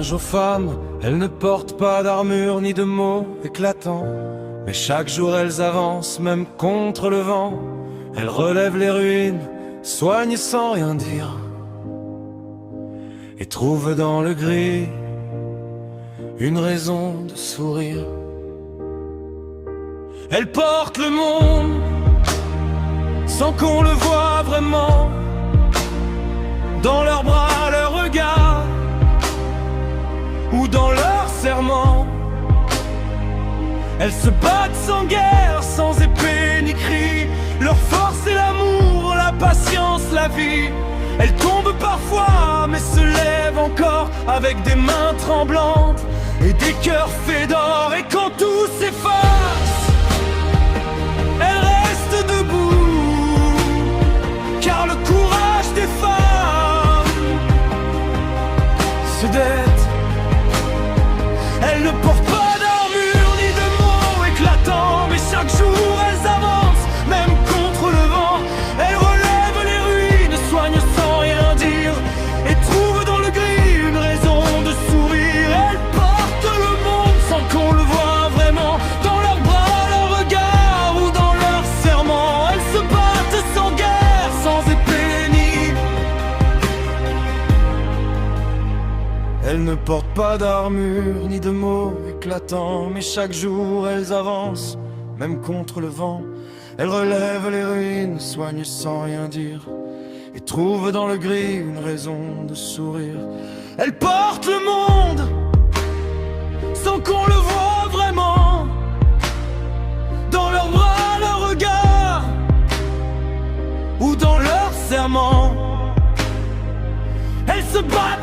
message aux femmes, elles ne portent pas d'armure ni de mots éclatants. Mais chaque jour elles avancent, même contre le vent. Elles relèvent les ruines, soignent sans rien dire, et trouvent dans le gris une raison de sourire. Elles portent le monde sans qu'on le voie vraiment. Dans leurs bras, leurs regards, ou dans leurs serments. Elles se battent sans guerre, sans épée ni cri. Leur force est l'amour, la patience, la vie. Elles tombent parfois, mais se lèvent encore, avec des mains tremblantes et des cœurs faits d'or. Et quand tout s'efface, elles restent debout, car le courage des femmes se dette. Elles ne portent pas d'armure ni de mots éclatants, mais chaque jour elles avancent, même contre le vent. Elles relèvent les ruines, soignent sans rien dire, et trouvent dans le gris une raison de sourire. Elles portent le monde sans qu'on le voie vraiment. Dans leurs bras, leurs regards, ou dans leurs serments. Elles se battent sans guerre, sans épée ni. Elles ne portent pas d'armure ni de mots éclatants, mais chaque jour elles avancent, même contre le vent. Elles relèvent les ruines, soignent sans rien dire, et trouvent dans le gris une raison de sourire. Elles portent le monde sans qu'on le voie vraiment. Dans leurs bras, leurs regards, ou dans leurs serments. Elles se battent